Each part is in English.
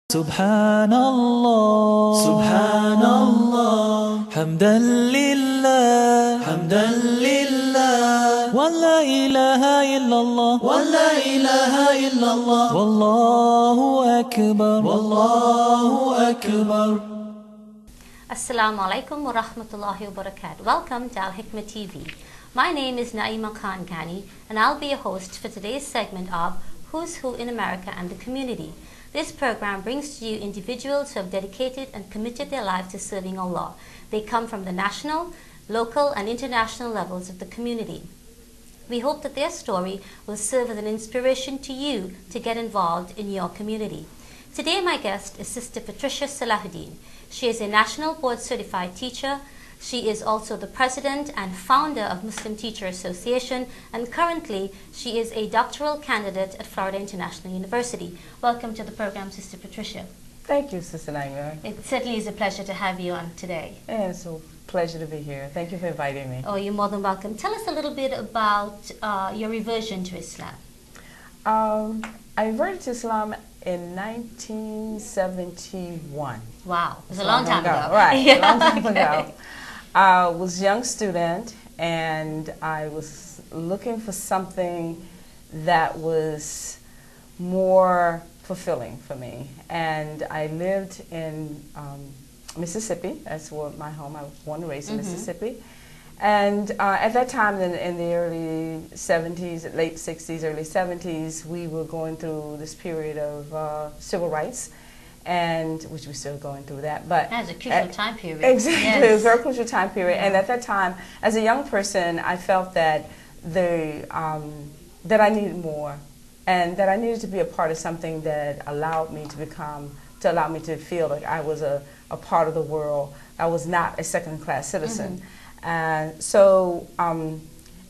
Subhanallah, Subhanallah, Hamdan lillah, Hamdan lillah, wa la ilaha illallah, wa la ilaha illallah, Wallahu akbar, Wallahu akbar. Assalamu alaikum wa rahmatullahi wa barakatuh. Welcome to Al-Hikmat TV. My name is Naima Ghanny, and I'll be your host for today's segment of Who's Who in America and the Community. This program brings to you individuals who have dedicated and committed their lives to serving Allah. They come from the national, local, and international levels of the community. We hope that their story will serve as an inspiration to you to get involved in your community. Today, my guest is Sister Patricia Salahuddin. She is a National Board Certified Teacher. She is also the President and Founder of Muslim Teacher Association, and currently she is a doctoral candidate at Florida International University. Welcome to the program, Sister Patricia. Thank you, Sister Naima. It certainly is a pleasure to have you on today. Yeah, it's a pleasure to be here. Thank you for inviting me. Oh, you're more than welcome. Tell us a little bit about your reversion to Islam. I reverted to Islam in 1971. Wow, it was a long time ago. Right, Yeah. a long time ago. I was a young student, and I was looking for something that was more fulfilling for me. And I lived in Mississippi. That's where my home. I was born and raised in Mississippi. And at that time, in the early 70s, late 60s, early 70s, we were going through this period of civil rights, and which we're still going through that. But that was a crucial time period. Exactly, Yes. it was a very crucial time period. And at that time, as a young person, I felt that that I needed more, and that I needed to be a part of something that allowed me to allow me to feel like I was a part of the world. I was not a second-class citizen. And so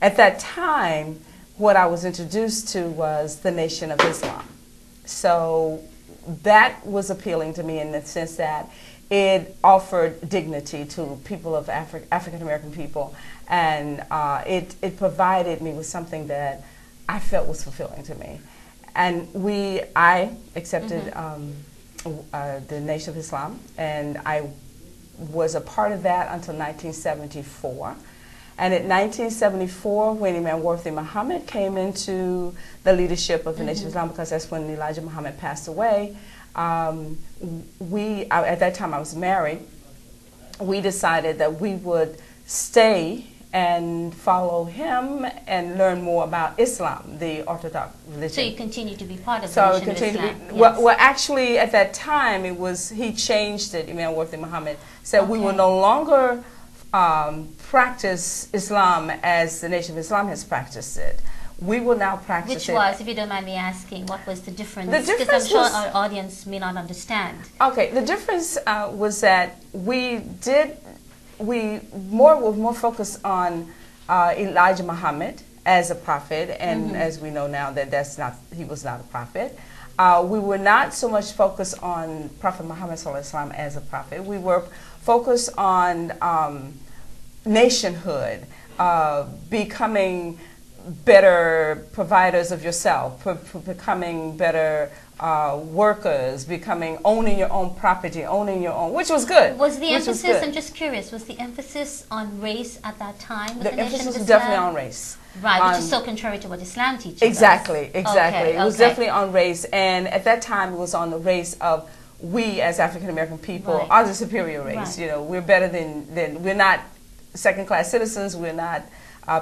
at that time, what I was introduced to was the Nation of Islam. So that was appealing to me in the sense that it offered dignity to people of African American people, and it provided me with something that I felt was fulfilling to me. And I accepted the Nation of Islam, and I was a part of that until 1974. And in 1974, when Imam Mohamed came into the leadership of the Nation of Islam, because that's when Elijah Muhammad passed away, at that time I was married, we decided that we would stay and follow him and learn more about Islam, the Orthodox religion. So you continue to be part of the Nation of Islam. Yes. Well, actually, at that time, he changed it. Imam Muhammad said we will no longer practice Islam as the Nation of Islam has practiced it. We will now practice Which it. was, if you don't mind me asking, what was the difference? The difference because I'm sure was, our audience may not understand. Okay, the difference was that we were more focused on Elijah Muhammad as a prophet, and as we know now that he was not a prophet. We were not so much focused on Prophet Muhammad ﷺ as a prophet. We were focused on nationhood, becoming better providers of yourself, becoming better workers, owning your own property, which was good. Was the emphasis, I'm just curious, was the emphasis on race at that time? The emphasis was definitely on race. Right, which is so contrary to what Islam teaches Exactly. us. It was definitely on race, and at that time it was on the race of we as African American people are the superior race. Right. You know, we're better than we're not second-class citizens. We're not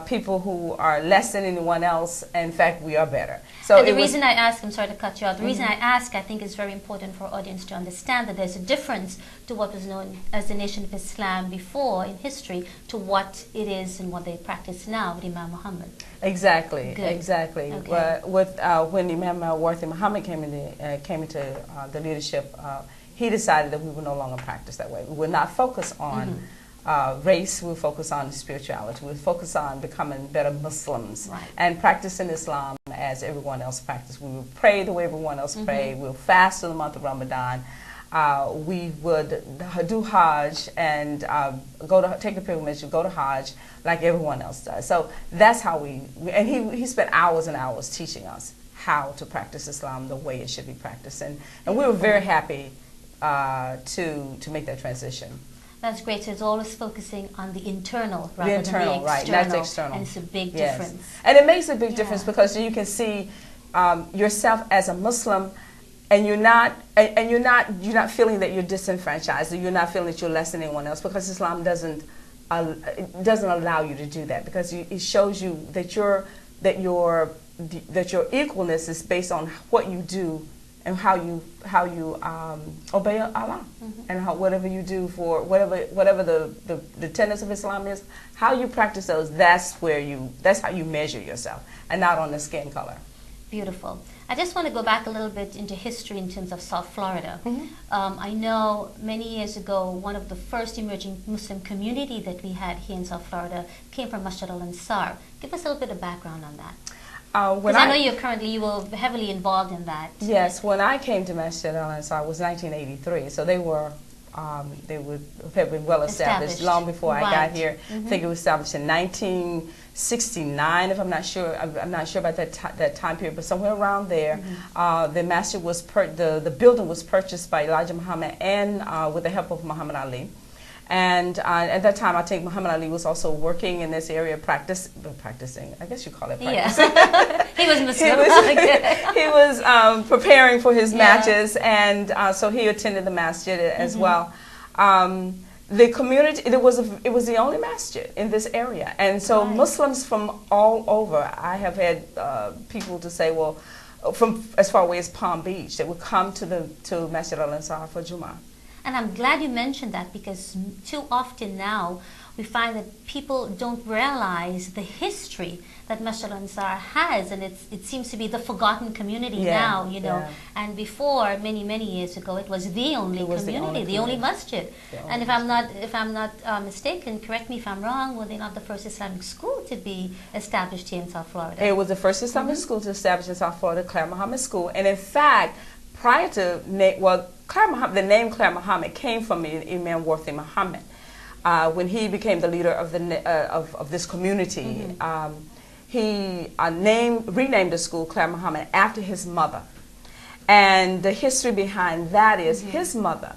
people who are less than anyone else. In fact, we are better. So and the reason I ask, I'm sorry to cut you off, the reason I ask, I think is very important for our audience to understand that there's a difference to what was known as the Nation of Islam before in history to what it is and what they practice now with Imam Muhammad. Exactly, Good. exactly. Okay. When Imam Muhammad came into the leadership, he decided that we would no longer practice that way. We would not focus on race, we focus on spirituality. We focus on becoming better Muslims and practicing Islam as everyone else practiced. We would pray the way everyone else prayed. We would fast in the month of Ramadan. We would do Hajj and take the pilgrimage and go to Hajj like everyone else does. So that's how and he spent hours and hours teaching us how to practice Islam the way it should be practiced. And we were very happy to make that transition. That's great. So it's always focusing on the internal rather the internal, than the right, external. not the external. And it's a big Yes. difference. And it makes a big difference because you can see yourself as a Muslim, and you're not feeling that you're disenfranchised, or you're not feeling that you're less than anyone else, because Islam doesn't allow you to do that, because it shows you that your equalness is based on what you do and how you obey Allah, and whatever you do for whatever the tenets of Islam is, how you practice those. That's how you measure yourself, and not on the skin color. Beautiful. I just want to go back a little bit into history in terms of South Florida. I know many years ago, one of the first emerging Muslim community that we had here in South Florida came from Masjid al-Ansar. Give us a little bit of background on that. Because I know you were heavily involved in that. Yes, when I came to Masjid al-Ansar, it was 1983, so they had been well established long before I got here. I think it was established in 1969, if I'm not sure about that time period, but somewhere around there. The masjid was the building was purchased by Elijah Muhammad and with the help of Muhammad Ali. And at that time, I think Muhammad Ali was also working in this area, practicing. I guess you call it practicing. Yeah. He was Muslim. He was preparing for his matches, and so he attended the masjid as well. The community, it was the only masjid in this area, and so Muslims from all over. I have had people to say, well, from as far away as Palm Beach, that would come to Masjid al-Ansar for Jummah. And I'm glad you mentioned that, because too often now we find that people don't realize the history that Masjid al-Ansar has, and it seems to be the forgotten community now, you know. And before, many years ago, it was the only community, the only masjid. And if I'm not mistaken, correct me if I'm wrong, were they not the first Islamic school to be established here in South Florida? It was the first Islamic school to establish in South Florida, Claire Muhammad School, and in fact, prior to the name Claire Muhammad came from Imam Worthy Muhammad. When he became the leader of this community, he renamed the school Claire Muhammad after his mother. And the history behind that is his mother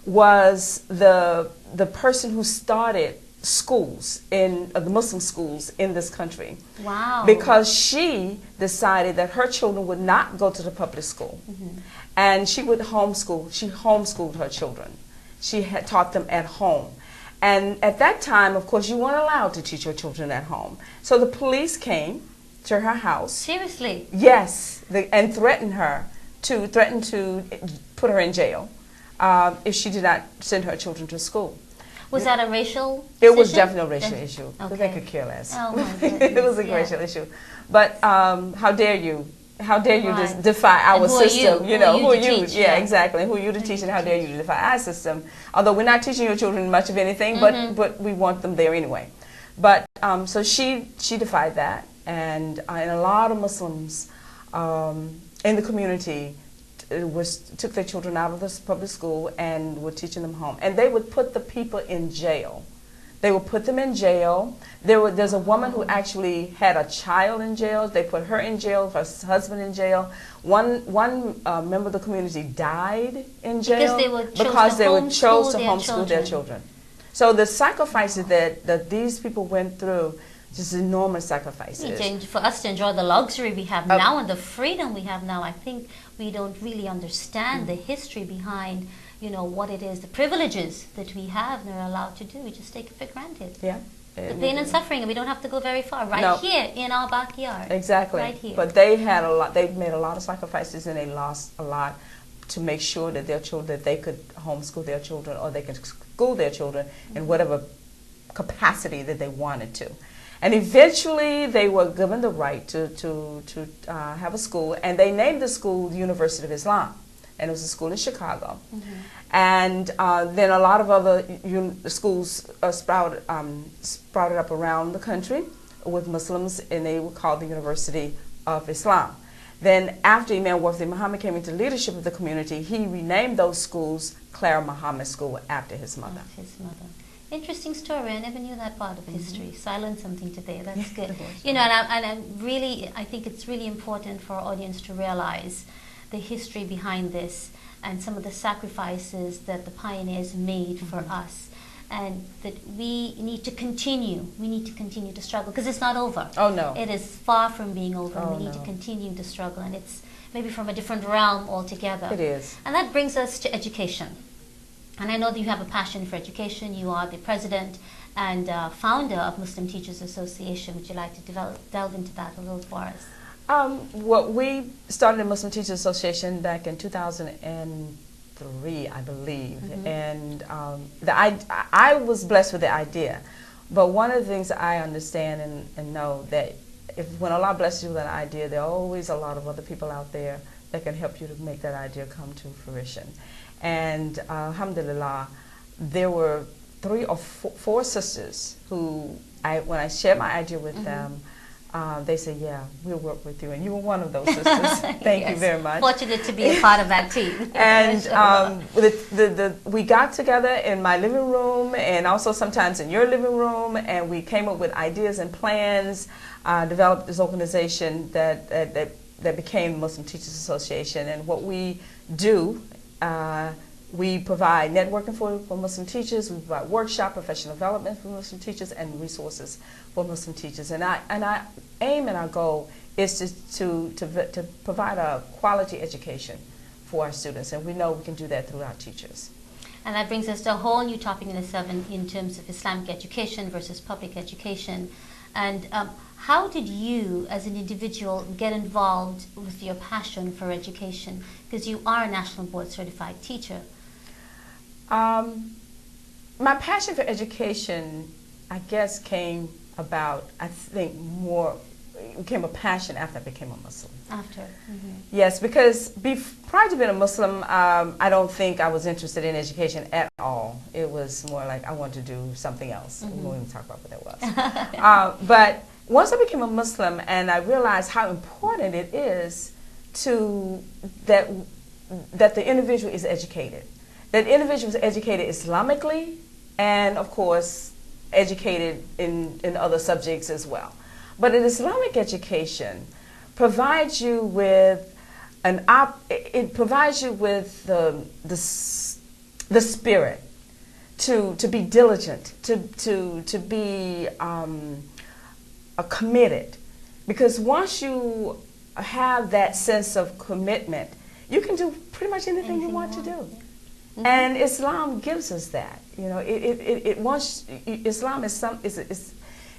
was the person who started schools the Muslim schools in this country. Wow. Because she decided that her children would not go to the public school. And she would homeschool. She homeschooled her children. She had taught them at home. And at that time, of course, you weren't allowed to teach your children at home. So the police came to her house. Seriously? Yes, and threatened to put her in jail if she did not send her children to school. Was that a racial It decision? was definitely a racial issue. Okay. They could care less. Oh my goodness. It was a racial issue. But how dare you? How dare you defy our who system? Are you? Who are you to teach? Yeah, exactly. Who are you to teach, and how dare you to defy our system? Although we're not teaching your children much of anything, but we want them there anyway. But so she defied that, and a lot of Muslims in the community took their children out of this public school and were teaching them home, and they would put the people in jail. They would put them in jail. There's a woman who actually had a child in jail. They put her in jail, her husband in jail. One member of the community died in jail because they chose to homeschool their children. So the sacrifices that these people went through, just enormous sacrifices. For us to enjoy the luxury we have now and the freedom we have now, I think we don't really understand the history behind, you know, what it is, the privileges that we have and are allowed to do. We just take it for granted. Yeah. The pain and suffering, and we don't have to go very far. Here in our backyard. Exactly. Right here. But they had a lot. They made a lot of sacrifices, and they lost a lot to make sure that their children, that they could homeschool their children, or they could school their children in whatever capacity that they wanted to. And eventually, they were given the right to have a school, and they named the school the University of Islam. And it was a school in Chicago. And then a lot of other schools sprouted up around the country with Muslims, and they were called the University of Islam. Then after Imam Worthy Muhammad came into leadership of the community, he renamed those schools Claire Muhammad School after his mother. Interesting story. I never knew that part of history. So I learned something today. That's good. You know, I think it's really important for our audience to realize the history behind this and some of the sacrifices that the pioneers made for us, and that we need to continue. We need to continue to struggle because it's not over. Oh no, it is far from being over. Oh, we need no. to continue to struggle, and it's maybe from a different realm altogether. It is. And that brings us to education. And I know that you have a passion for education. You are the president and founder of Muslim Teachers Association. Would you like to delve into that a little for us? Well, we started the Muslim Teachers Association back in 2003, I believe. And I was blessed with the idea. But one of the things that I understand and know that when Allah blesses you with an idea, there are always a lot of other people out there that can help you to make that idea come to fruition. And alhamdulillah, there were 3 or 4 sisters who, when I shared my idea with them, they said, yeah, we'll work with you. And you were one of those sisters. Thank you very much. Fortunate to be a part of that team. And we got together in my living room and also sometimes in your living room, and we came up with ideas and plans, developed this organization that became the Muslim Teachers Association. And what we do, we provide networking for Muslim teachers, we provide workshop, professional development for Muslim teachers, and resources for Muslim teachers. And our aim and our goal is to provide a quality education for our students, and we know we can do that through our teachers. And that brings us to a whole new topic in itself in terms of Islamic education versus public education. And how did you, as an individual, get involved with your passion for education? Because you are a National Board Certified teacher. My passion for education, I guess, came about, I think, became a passion after I became a Muslim. After? Yes, because prior to being a Muslim, I don't think I was interested in education at all. It was more like I wanted to do something else. We won't even talk about what that was. But once I became a Muslim and I realized how important it is that the individual is educated. That individual is educated Islamically and, of course, educated in other subjects as well. But an Islamic education provides you with the spirit to be diligent, to be committed, because once you have that sense of commitment, you can do pretty much anything you want to do. And Islam gives us that. You know, Islam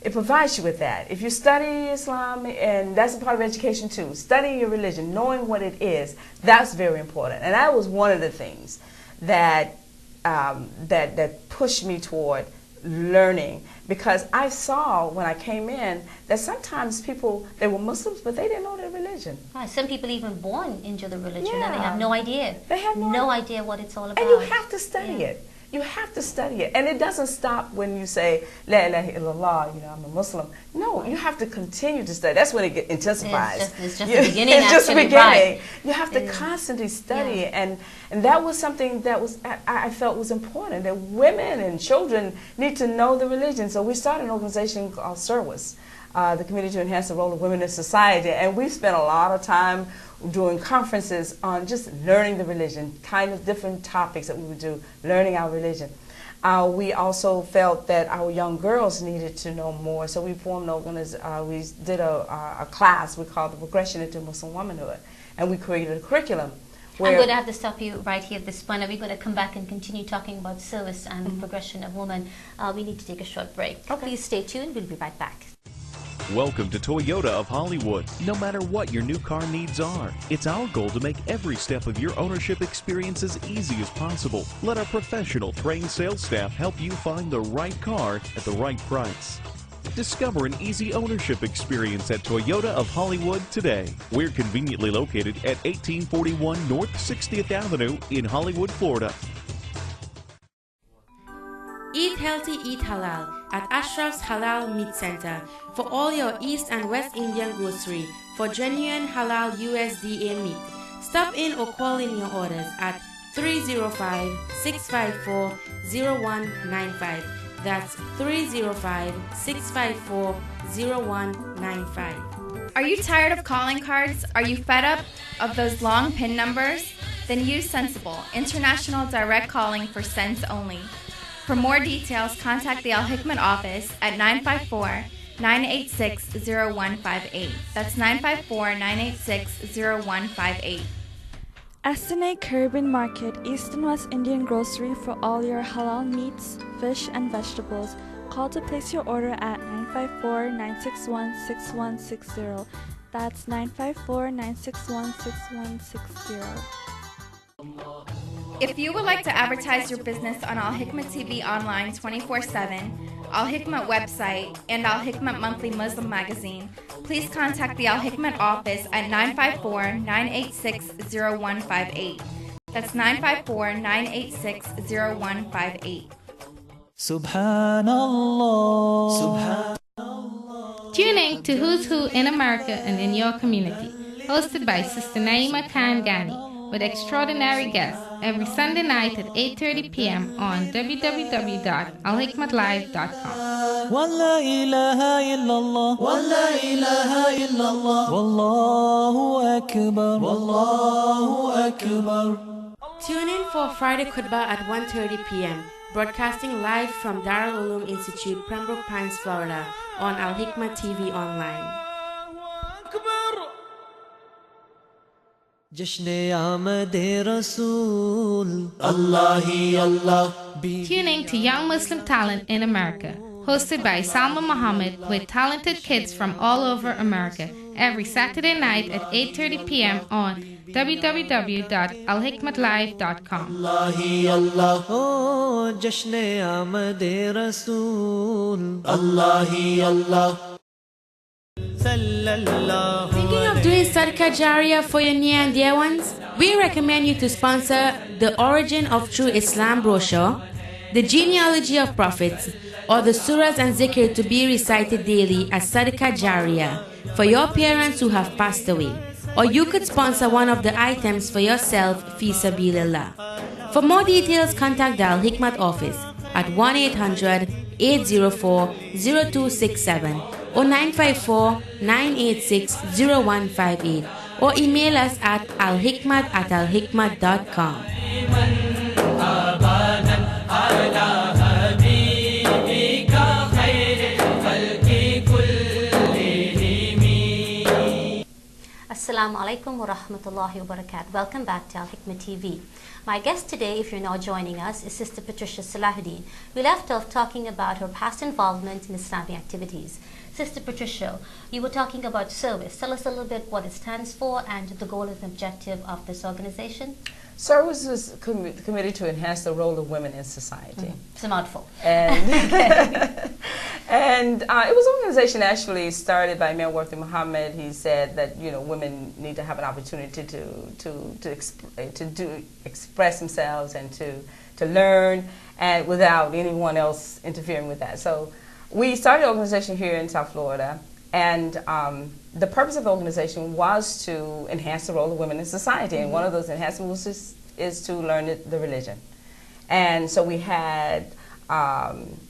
it provides you with that. If you study Islam, and that's a part of education too, studying your religion, knowing what it is, that's very important. And that was one of the things that pushed me toward learning, because I saw when I came in that sometimes people, they were Muslims, but they didn't know their religion. Some people even born into the religion and they Yeah. have no idea. They have no idea what it's all about. And you have to study it. You have to study it. And it doesn't stop when you say, La ilaha illallah, you know, I'm a Muslim. No, you have to continue to study. That's when it intensifies. It's just the beginning. It's just the actually, beginning. right. You have to constantly study. And that was something that I felt was important, that women and children need to know the religion. So we started an organization called SERWIS, the Committee to Enhance the Role of Women in Society. And we spent a lot of time doing conferences on just learning the religion, kind of different topics that we would do, learning our religion. We also felt that our young girls needed to know more, so we formed we did a class we called the Progression into Muslim Womanhood, and we created a curriculum. I'm going to have to stop you right here at this point. We're going to come back and continue talking about service and the progression of women. We need to take a short break. Okay. Please stay tuned. We'll be right back. Welcome to Toyota of Hollywood. No matter what your new car needs are, it's our goal to make every step of your ownership experience as easy as possible. Let our professional, trained sales staff help you find the right car at the right price. Discover an easy ownership experience at Toyota of Hollywood today. We're conveniently located at 1841 North 60th Avenue in Hollywood, Florida. Eat healthy, eat halal at Ashraf's Halal Meat Center for all your East and West Indian grocery for genuine halal USDA meat. Stop in or call in your orders at 305-654-0195. That's 305-654-0195. Are you tired of calling cards? Are you fed up of those long PIN numbers? Then use Sensible, international direct calling for cents only. For more details, contact the Al-Hikmat office at 954-986-0158. That's 954-986-0158. Estinate Caribbean Market, East and West Indian grocery for all your halal meats, fish, and vegetables. Call to place your order at 954-961-6160. That's 954-961-6160. If you would like to advertise your business on Al-Hikmat TV online 24/7, Al-Hikmat website, and Al-Hikmat Monthly Muslim Magazine, please contact the Al-Hikmat office at 954-986-0158. That's 954-986-0158. Subhanallah. Tune in to Who's Who in America and in your community, hosted by Sister Naima Khan Ghanny, with extraordinary guests every Sunday night at 8:30 p.m. on www.alhikmatlive.com. ولا إله إلا الله ولا إله إلا الله والله أكبر والله أكبر. Tune in for Friday Khutbah at 1:30 p.m., broadcasting live from Darul Uloom Institute, Pembroke Pines, Florida, on Al-Hikmat TV online. Jashne Ahmade Rasool Allah hi Allah. Tuning to Young Muslim Talent in America, hosted by Salma Mohamed, with talented kids from all over America, every Saturday night at 8:30 p.m. on www.alhikmatlive.com. Allah hi Allah. Oh, Jashne Ahmade Rasool Allah hi Allah. Thinking of doing Sadaqah Jariyah for your near and dear ones? We recommend you to sponsor the Origin of True Islam brochure, the Genealogy of Prophets, or the surahs and zikr to be recited daily as Sadaqah Jariyah for your parents who have passed away. Or you could sponsor one of the items for yourself, fi sabilillah. For more details, contact the Al-Hikmat office at 1-800-804-0267 or 954-986-0158, or email us at alhikmat@alhikmat.com. Assalamu alaikum wa rahmatullahi wa barakatuh. Welcome back to Al-Hikmat TV. My guest today, if you're now joining us, is Sister Patricia Salahuddin. We left off talking about her past involvement in Islamic activities. Sister Patricia, you were talking about service. Tell us a little bit what it stands for and the goal and objective of this organization. Service is committed to enhance the role of women in society. It's a mouthful. And, and it was an organization actually started by Mohamed. He said that women need to have an opportunity to express themselves and to learn, and without anyone else interfering with that. So we started an organization here in South Florida, and the purpose of the organization was to enhance the role of women in society, and one of those enhancements is to learn the religion. And so we had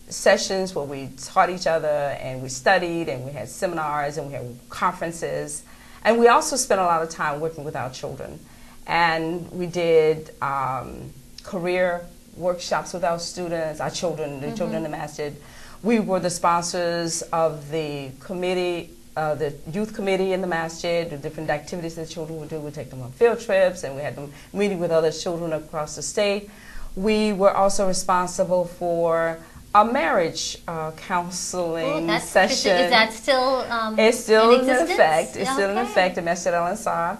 sessions where we taught each other, and we studied, and we had seminars, and we had conferences, and we also spent a lot of time working with our children. And we did career workshops with our students, our children, the children in the masjid. We were the sponsors of the committee, the youth committee in the masjid, the different activities that children would do. We'd take them on field trips, and we had them meeting with other children across the state. We were also responsible for a marriage counseling session. Is that still it's still in existence? effect. It's still in effect at Masjid Al-Ansar.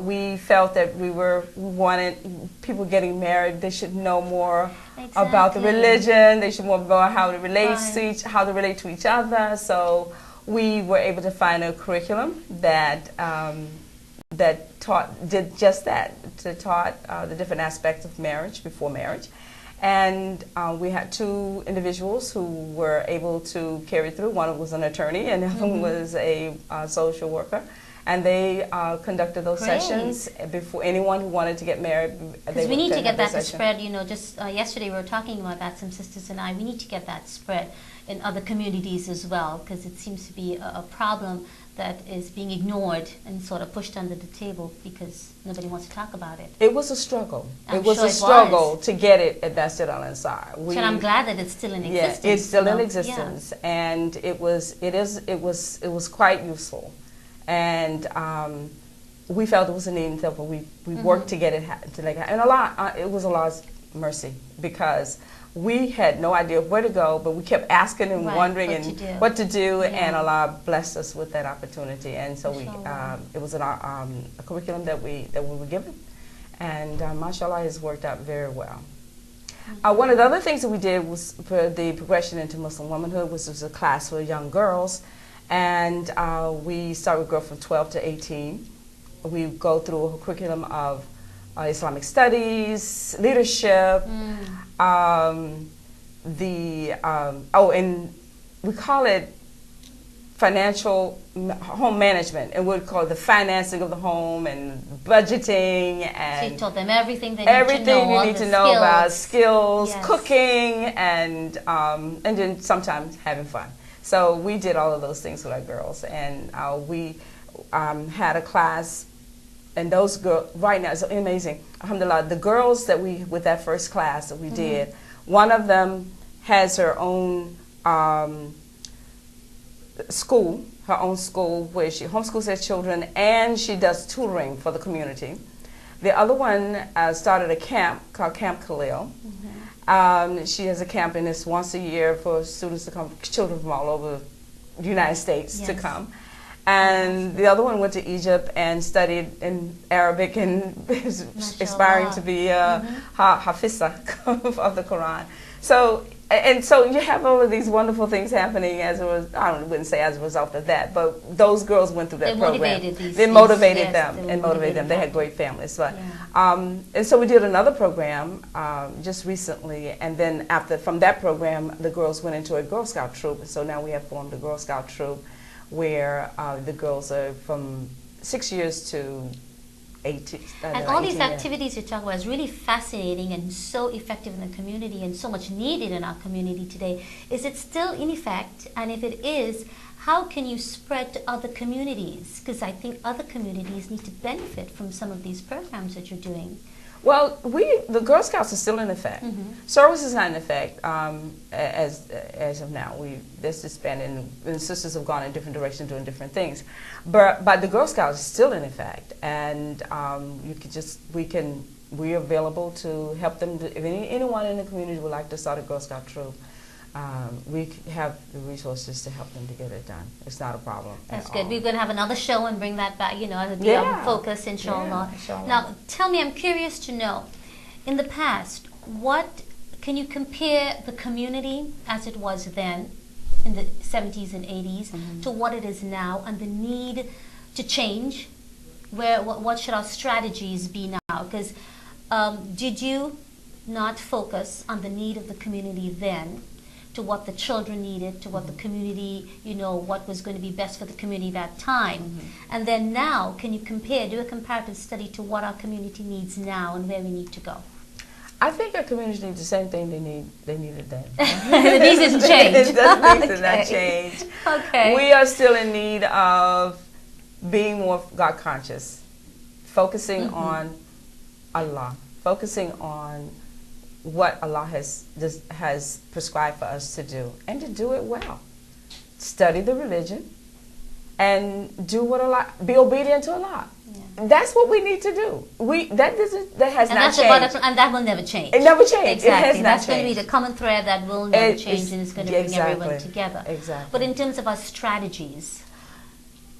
We felt that we wanted people getting married. They should know more about the religion. They should know about how to relate to each other. So we were able to find a curriculum that did just that. Taught the different aspects of marriage before marriage, and we had two individuals who were able to carry through. One was an attorney, and the other one was a social worker. and they conducted those Great. sessions before anyone who wanted to get married. Because we need to get that to spread, you know, just yesterday we were talking about that, some sisters and I, we need to get that spread in other communities as well, because it seems to be a problem that is being ignored and sort of pushed under the table because nobody wants to talk about it. It was a struggle. I'm It was sure a it struggle was. to get it at Masjid Al-Ansar. So I'm glad that it's still in existence. Yeah, it's still you in know? existence, and it was quite useful, and we felt it was a need, and therefore we worked to get it to make it. And it was Allah's mercy, because we had no idea where to go, but we kept asking and Right, wondering what to do, Yeah. and Allah blessed us with that opportunity. And so Mashallah. it was a curriculum that we were given, and mashallah, has worked out very well. One of the other things that we did was for the progression into Muslim womanhood, which was a class for young girls, and we started with girls from 12 to 18. We go through a curriculum of Islamic studies, leadership, and we call it financial home management, and we'd call it the financing of the home and budgeting, and So you taught them everything they you need to know about skills, Yes. cooking, and then sometimes having fun. So we did all of those things with our girls, and we had a class. And those girls, right now, it's amazing. Alhamdulillah, the girls that with that first class that we did, one of them has her own school where she homeschools her children, and she does tutoring for the community. The other one started a camp called Camp Khalil. She has a camp, and it's once a year for students to come, children from all over the United States to come. And the other one went to Egypt and studied in Arabic and is aspiring to be Hafiza of the Quran. So you have all of these wonderful things happening as I wouldn't say as a result of that, but those girls went through that program. They motivated them. They had great families. But, and so we did another program just recently, and then from that program, the girls went into a Girl Scout troop. So now we have formed a Girl Scout troop, where the girls are from 6 years to 18. And all these activities you talk about is really fascinating and so effective in the community and so much needed in our community today. Is it still in effect? And if it is, how can you spread to other communities? Because I think other communities need to benefit from some of these programs that you're doing. Well, the Girl Scouts are still in effect. Service is not in effect as of now. This is disbanded, and sisters have gone in different directions doing different things. But the Girl Scouts is still in effect, and we're available to help them. If anyone in the community would like to start a Girl Scout troop, we have the resources to help them to get it done. It's not a problem. That's good. We're going to have another show and bring that back, as a focus, inshallah. Now, tell me, I'm curious to know, in the past, can you compare the community as it was then, in the 70s and 80s, to what it is now, and the need to change? What should our strategies be now? Because did you not focus on the need of the community then, to what the children needed, to what the community, what was going to be best for the community that time? And then now, can you do a comparative study to what our community needs now and where we need to go? I think our community needs the same thing they needed then. The needs didn't change. It doesn't not change. Okay. We are still in need of being more God conscious, focusing on Allah, focusing on what Allah has prescribed for us to do, and to do it well. Study the religion and do what Allah, be obedient to Allah. Yeah. That's what we need to do. That has not changed. And that will never change. It never changed. Exactly. It has That's not going to be the common thread that will never change, and it's going to bring everyone together. Exactly. But in terms of our strategies,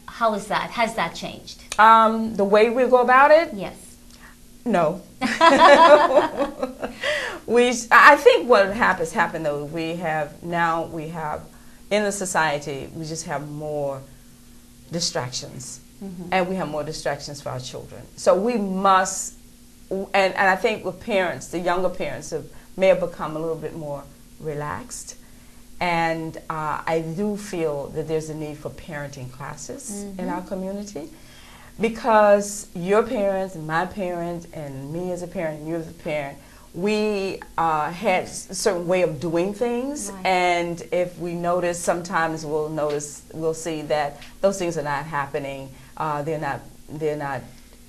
how is that? Has that changed? The way we go about it? Yes. No. I think what happened though, we have in the society, we just have more distractions, and we have more distractions for our children. So we must, and I think with parents, the younger parents may have become a little bit more relaxed, and I do feel that there's a need for parenting classes in our community. Because your parents and my parents and me as a parent and you as a parent, we had a certain way of doing things, Right. and if we notice, sometimes we'll see that those things are not happening. They're not.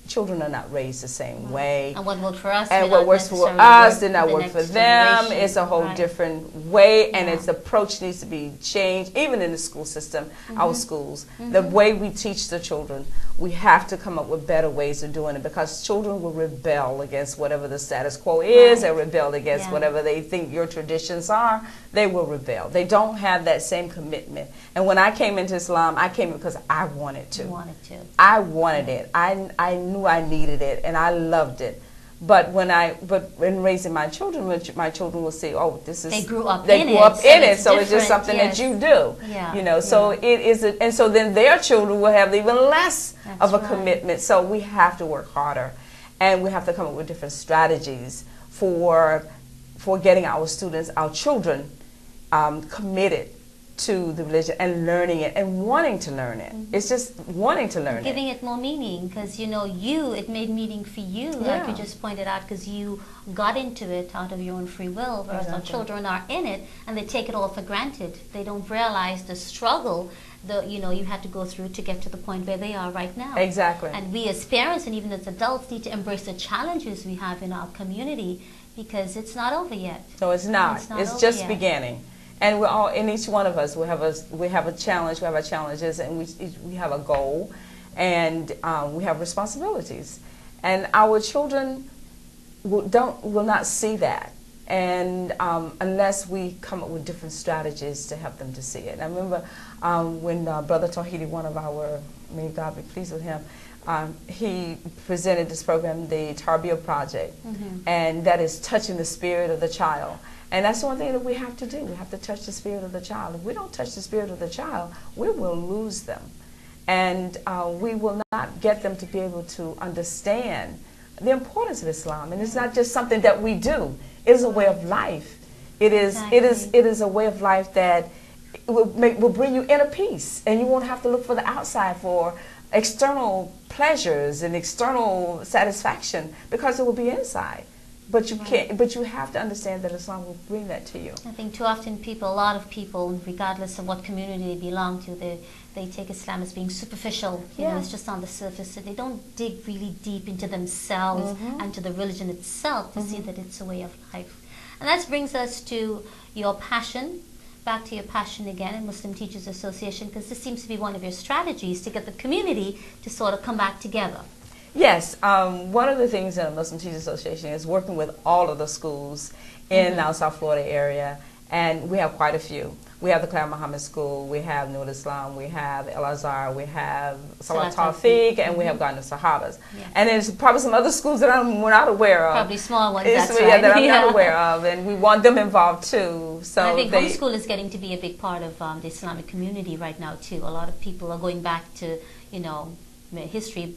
Children are not raised the same way. And what worked for us, And may what not works for necessarily us work did not the work next for them. generation. It's a whole Right. different way, and Yeah. its approach needs to be changed, even in the school system, our schools. The way we teach the children, we have to come up with better ways of doing it, because children will rebel against whatever the status quo is. Right. They rebel against Yeah. whatever they think your traditions are. They will rebel. They don't have that same commitment. And when I came into Islam, I came because I wanted to. You wanted to. I wanted it. I knew I needed it, and I loved it. But when raising my children will say, "Oh, this is." They grew up They in grew it, up so in it, it's so it's just different, something yes. that you do. Yeah, You know, so it is, and so then their children will have even less That's of a right. commitment. So we have to work harder, and we have to come up with different strategies for getting our students, our children, committed to the religion and learning it and wanting to learn it. It's just wanting to learn Giving it. it more meaning, because it made meaning for you, like Yeah. you just pointed out, because you got into it out of your own free will, whereas our Exactly. children are in it and they take it all for granted. They don't realize the struggle you had to go through to get to the point where they are right now. Exactly. And we as parents and even as adults need to embrace the challenges we have in our community, because it's not over yet. No, it's not. It's not It's over just yet. beginning. And we're all, in each one of us, we have a challenge, we have our challenges, and we have a goal, and we have responsibilities. And our children will not see that, and unless we come up with different strategies to help them to see it. I remember when Brother Tawhidi, one of our, may God be pleased with him, he presented this program, the Tarbiyah Project, and that is touching the spirit of the child. And that's one thing that we have to do. We have to touch the spirit of the child. If we don't touch the spirit of the child, we will lose them. And we will not get them to be able to understand the importance of Islam. And it's not just something that we do. It is a way of life. It is a way of life that will bring you inner peace. And you won't have to look for the outside for external pleasures and external satisfaction, because it will be inside. But you can't. But you have to understand that Islam will bring that to you. I think too often a lot of people, regardless of what community they belong to, they take Islam as being superficial. You know, it's just on the surface. So they don't dig really deep into themselves and to the religion itself to see that it's a way of life. And that brings us to your passion. Back to your passion again in Muslim Teachers Association, because this seems to be one of your strategies to get the community to sort of come back together. Yes, one of the things in the Muslim Teachers Association is working with all of the schools in our South Florida area, and we have quite a few. We have the Claire Mohamed School, we have Nur Islam, we have El-Azhar, we have Salat Tawfiq, and we have Ghanny Sahabas. Yeah. And there's probably some other schools that we're not aware of. Probably small ones, It's- that's yeah, right. that I'm not aware of, and we want them involved too. So I think homeschool is getting to be a big part of the Islamic community right now too. A lot of people are going back to, history,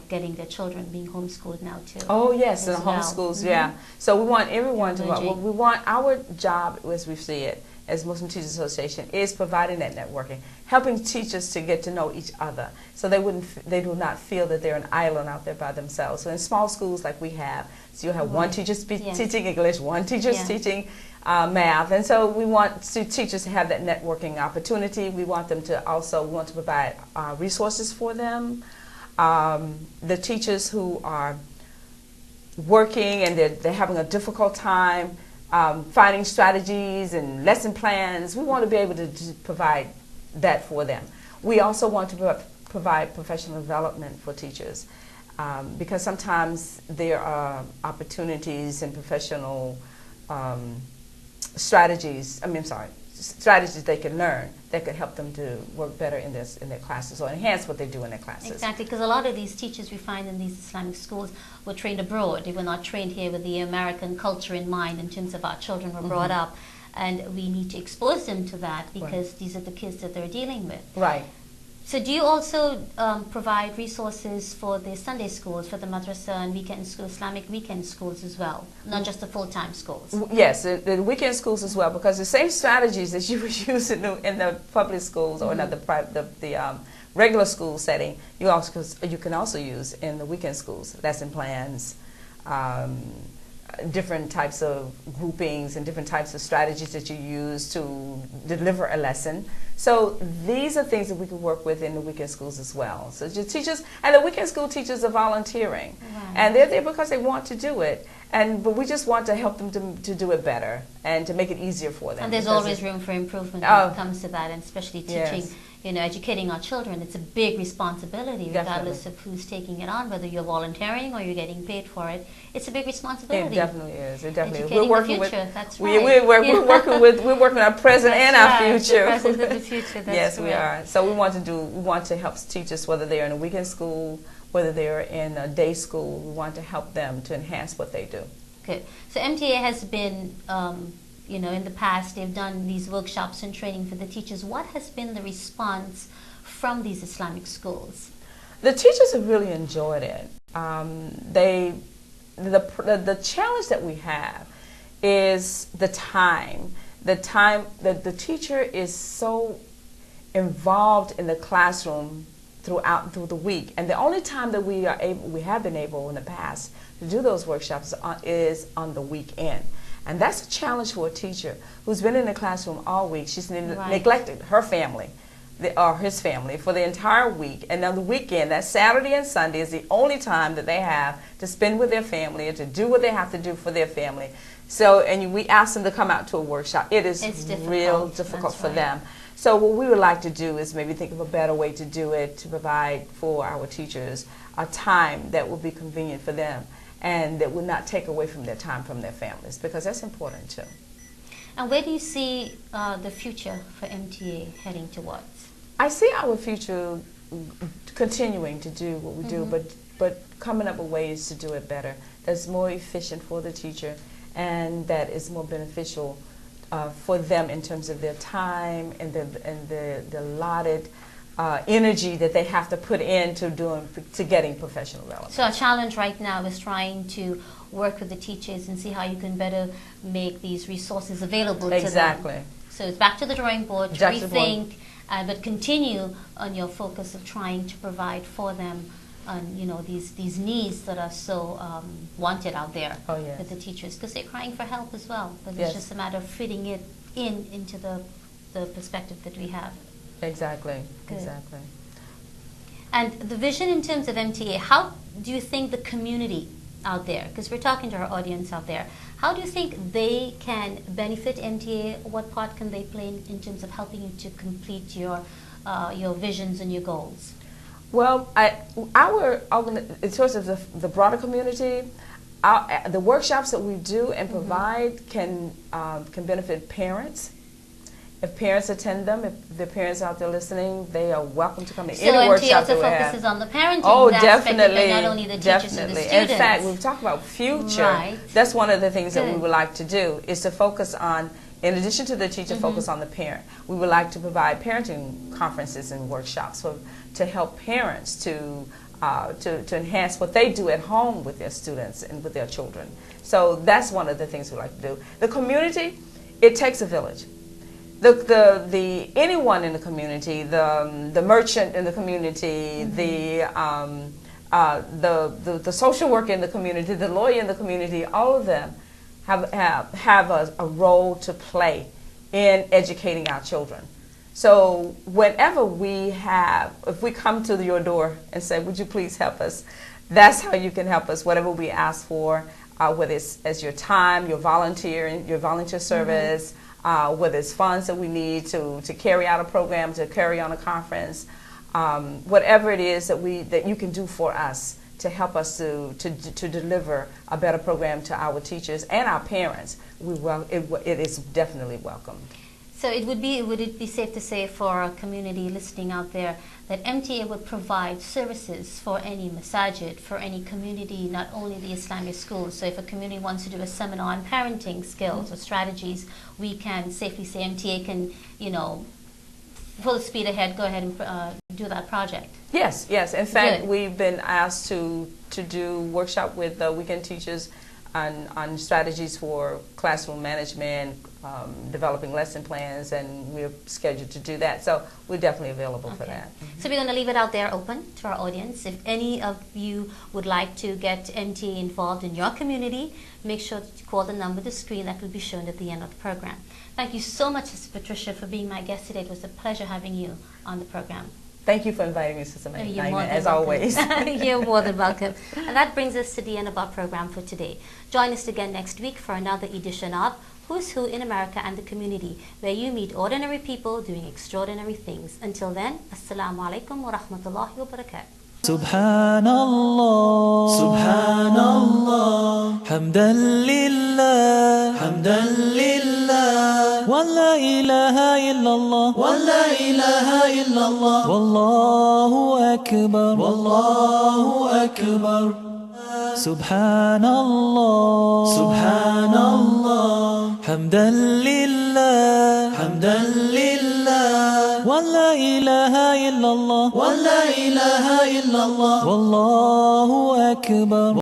getting their children being homeschooled now too. Oh yes, as in the well. homeschools, yeah. So we want everyone to. Energy. Well, we want our job, as we see it, as Muslim Teachers Association, is providing that networking, helping teachers to get to know each other, so they do not feel that they're an island out there by themselves. So in small schools like we have, so you have one teacher teaching English, one teacher teaching math, and so we want teachers to have that networking opportunity. We want them to want to provide resources for them. The teachers who are working and they're having a difficult time finding strategies and lesson plans, we want to be able to provide that for them. We also want to provide professional development for teachers, because sometimes there are opportunities and professional strategies they can learn that could help them to work better in their classes or enhance what they do in their classes. Exactly, because a lot of these teachers we find in these Islamic schools were trained abroad. They were not trained here with the American culture in mind in terms of our children were brought up. And we need to expose them to that, because these are the kids that they're dealing with. Right. So do you also provide resources for the Sunday schools, for the madrasa and weekend schools, Islamic weekend schools as well, not just the full-time schools? Yes, the weekend schools as well, because the same strategies that you would use in the public schools or not the regular school setting, you can also use in the weekend schools, lesson plans, different types of groupings and different types of strategies that you use to deliver a lesson. So these are things that we can work with in the weekend schools as well. So the teachers, and the weekend school teachers are volunteering. Right. And they're there because they want to do it. But we just want to help them to do it better and to make it easier for them. And there's always room for improvement when it comes to that, and especially teaching, Yes. educating our children. It's a big responsibility, regardless Definitely. of who's taking it on, whether you're volunteering or you're getting paid for it. It's a big responsibility. It definitely is. It definitely is. Educating We're working the future, with that's we're right. working with our present and our That's right, future. the present and the future, that's yes, we right. are. So we want to help teachers, whether they're in a weekend school, whether they're in a day school. We want to help them to enhance what they do. Good. So MTA has been, in the past, they've done these workshops and training for the teachers. What has been the response from these Islamic schools? The teachers have really enjoyed it. The challenge that we have is the time. The time that the teacher is so involved in the classroom through the week, and the only time that we have been able in the past to do those workshops is on the weekend. And that's a challenge for a teacher who's been in the classroom all week. She's neglected her family or his family for the entire week. And on the weekend, that Saturday and Sunday is the only time that they have to spend with their family and to do what they have to do for their family. So, and we ask them to come out to a workshop. It's real difficult for them. So what we would like to do is maybe think of a better way to do it, to provide for our teachers a time that will be convenient for them and that will not take away from their time from their families, because that's important too. And where do you see the future for MTA heading towards? I see our future continuing to do what we do, but coming up with ways to do it better, that's more efficient for the teacher and that is more beneficial for them in terms of their time and the allotted energy that they have to put into getting professional relevance. So our challenge right now is trying to work with the teachers and see how you can better make these resources available to them. Exactly. So it's back to the drawing board to rethink, but continue on your focus of trying to provide for them these needs that are so wanted out there with the teachers, because they're crying for help as well. But it's just a matter of fitting it into the perspective that we have. Exactly. Good. Exactly. And the vision in terms of MTA, how do you think the community out there, because we're talking to our audience out there, how do you think they can benefit MTA? What part can they play in terms of helping you to complete your visions and your goals? Well, in terms of the broader community, the workshops that we do and provide can benefit parents. If parents attend them, if the parents out there listening, they are welcome to come to any workshop that we have. So MTA also focuses on the parenting aspect, but not only the teachers and the students. In fact, we've talked about future. Right. That's one of the things that we would like to do, is to focus on, in addition to the teacher, focus on the parent. We would like to provide parenting conferences and workshops to help parents to enhance what they do at home with their students and with their children. So that's one of the things we like to do. The community, it takes a village. Anyone in the community, the merchant in the community, the social worker in the community, the lawyer in the community, all of them have a role to play in educating our children. So whenever if we come to your door and say, would you please help us, that's how you can help us, whatever we ask for, whether it's as your time, your volunteer service, whether it's funds that we need to carry out a program, to carry on a conference, whatever it is that you can do for us to help us to deliver a better program to our teachers and our parents, it is definitely welcomed. So would it be safe to say for a community listening out there that MTA would provide services for any masajid, for any community, not only the Islamic schools? So if a community wants to do a seminar on parenting skills or strategies, we can safely say MTA can, full speed ahead, go ahead and do that project. Yes. In fact, we've been asked to do workshop with weekend teachers on strategies for classroom management, developing lesson plans, and we're scheduled to do that. So we're definitely available for that. So we're going to leave it out there open to our audience. If any of you would like to get MTA involved in your community, make sure to call the number on the screen that will be shown at the end of the program. Thank you so much, Sister Patricia, for being my guest today. It was a pleasure having you on the program. Thank you for inviting me, Sister Naima, as welcome. always. You're more than welcome. And that brings us to the end of our program for today. Join us again next week for another edition of Who's Who in America and the Community, where you meet ordinary people doing extraordinary things. Until then, Assalamu alaikum wa rahmatullahi wa barakatuh. Subhanallah, Subhanallah, Hamdan lillah, Hamdan lillah, wa la ilaha illallah, wa la ilaha illallah, wallahu akbar, wallahu akbar. Subhanallah, Subhanallah, Hamdan lillah, Hamdan lillah, wa la ilaha illallah, wa la ilaha illallah, wallahu akbar.